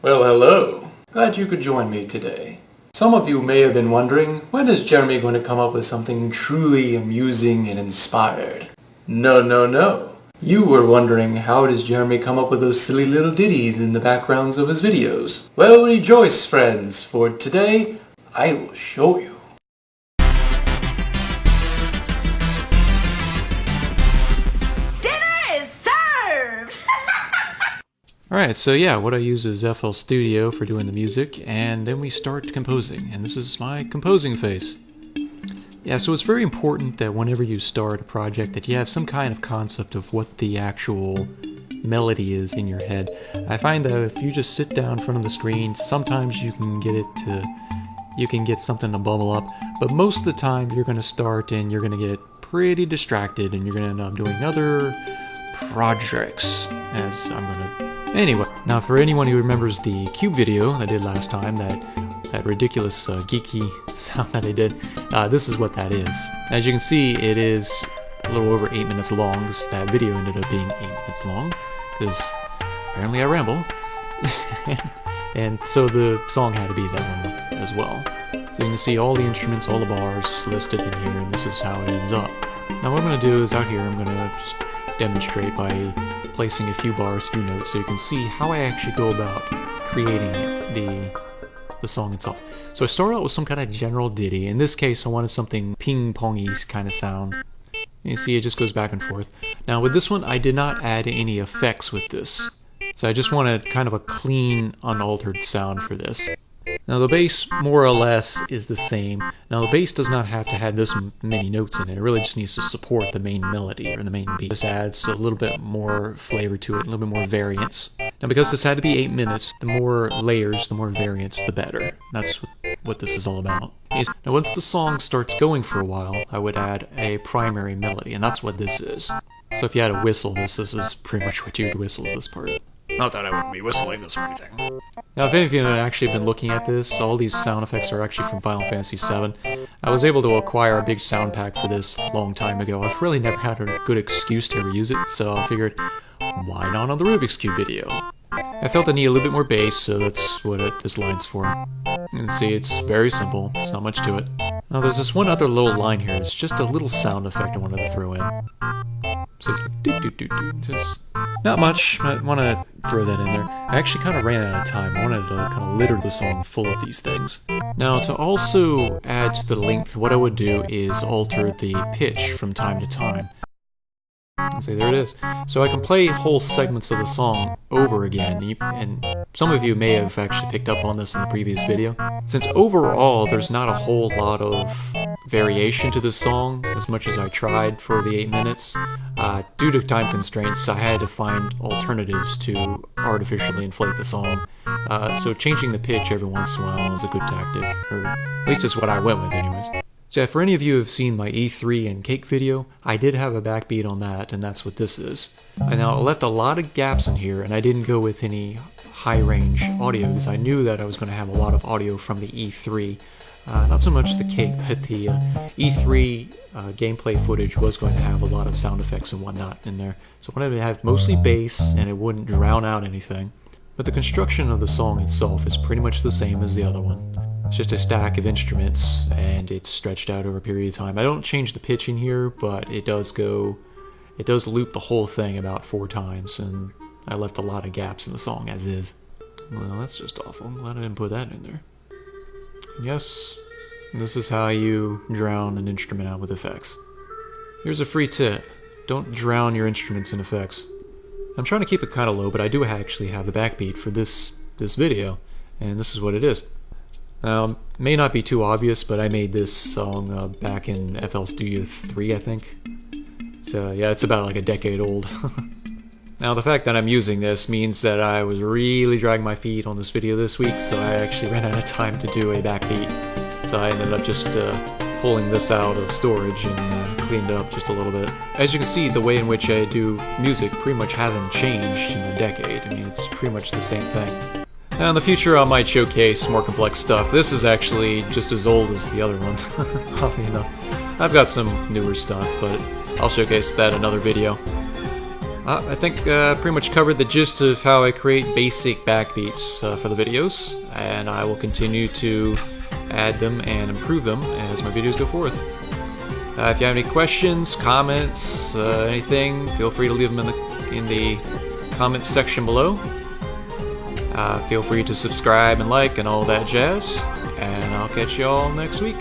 Well, hello. Glad you could join me today. Some of you may have been wondering, when is Jeremy going to come up with something truly amusing and inspired? No, no, no. You were wondering, how does Jeremy come up with those silly little ditties in the backgrounds of his videos? Well, rejoice, friends, for today I will show you. Alright, so yeah, what I use is FL Studio for doing the music, and then we start composing, and this is my composing phase. Yeah, so it's very important that whenever you start a project that you have some kind of concept of what the actual melody is in your head. I find that if you just sit down in front of the screen, sometimes you can get something to bubble up, but most of the time you're going to start and you're going to get pretty distracted and you're going to end up doing other projects, as I'm going to... Anyway, now for anyone who remembers the Cube video I did last time, that ridiculous geeky sound that I did, this is what that is. As you can see, it is a little over 8 minutes long. That video ended up being 8 minutes long, because apparently I ramble. And so the song had to be that one as well. So you can see all the instruments, all the bars listed in here, and this is how it ends up. Now what I'm going to do is out here, I'm going to just demonstrate by placing a few bars, few notes, so you can see how I actually go about creating the song itself. So I start out with some kind of general ditty. In this case, I wanted something ping-pongy kind of sound. You see, it just goes back and forth. Now with this one, I did not add any effects with this. So I just wanted kind of a clean, unaltered sound for this. Now the bass, more or less, is the same. Now the bass does not have to have this many notes in it. It really just needs to support the main melody, or the main beat. This adds a little bit more flavor to it, a little bit more variance. Now because this had to be 8 minutes, the more layers, the more variance, the better. That's what this is all about. Now once the song starts going for a while, I would add a primary melody, and that's what this is. So if you had to whistle this is pretty much what you would whistle this part. Not that I wouldn't be whistling this or anything. Now if any of you have actually been looking at this, all these sound effects are actually from Final Fantasy VII. I was able to acquire a big sound pack for this a long time ago. I've really never had a good excuse to ever use it, so I figured, why not on the Rubik's Cube video? I felt I need a little bit more bass, so that's what this line's for. You can see it's very simple, there's not much to it. Now there's this one other little line here, it's just a little sound effect I wanted to throw in. So it's doo-doo-doo-doo, just not much, I want to throw that in there. I actually kind of ran out of time, I wanted to kind of litter the song full of these things. Now to also add to the length, what I would do is alter the pitch from time to time. See, there it is. So I can play whole segments of the song over again, and some of you may have actually picked up on this in the previous video. Since overall there's not a whole lot of variation to the song, as much as I tried for the 8 minutes, due to time constraints I had to find alternatives to artificially inflate the song. So changing the pitch every once in a while is a good tactic, or at least it's what I went with anyways. So yeah, for any of you who have seen my E3 and Cake video, I did have a backbeat on that, and that's what this is. I now left a lot of gaps in here, and I didn't go with any high-range audio, because I knew that I was going to have a lot of audio from the E3. Not so much the Cake, but the E3 gameplay footage was going to have a lot of sound effects and whatnot in there. So I wanted to have mostly bass, and it wouldn't drown out anything. But the construction of the song itself is pretty much the same as the other one. It's just a stack of instruments, and it's stretched out over a period of time. I don't change the pitch in here, but it does loop the whole thing about 4 times, and I left a lot of gaps in the song as is. Well, that's just awful. I'm glad I didn't put that in there. Yes, this is how you drown an instrument out with effects. Here's a free tip. Don't drown your instruments in effects. I'm trying to keep it kind of low, but I do actually have the backbeat for this video, and this is what it is. Now, may not be too obvious, but I made this song back in FL Studio 3, I think. So yeah, it's about like a decade old. Now the fact that I'm using this means that I was really dragging my feet on this video this week, so I actually ran out of time to do a backbeat. So I ended up just pulling this out of storage and cleaned it up just a little bit. As you can see, the way in which I do music pretty much hasn't changed in a decade. I mean, it's pretty much the same thing. Now in the future I might showcase more complex stuff. This is actually just as old as the other one. Oddly enough. I've got some newer stuff, but I'll showcase that in another video. I think pretty much covered the gist of how I create basic backbeats for the videos, and I will continue to add them and improve them as my videos go forth. If you have any questions, comments, anything, feel free to leave them in the comments section below. Feel free to subscribe and like and all that jazz, and I'll catch you all next week.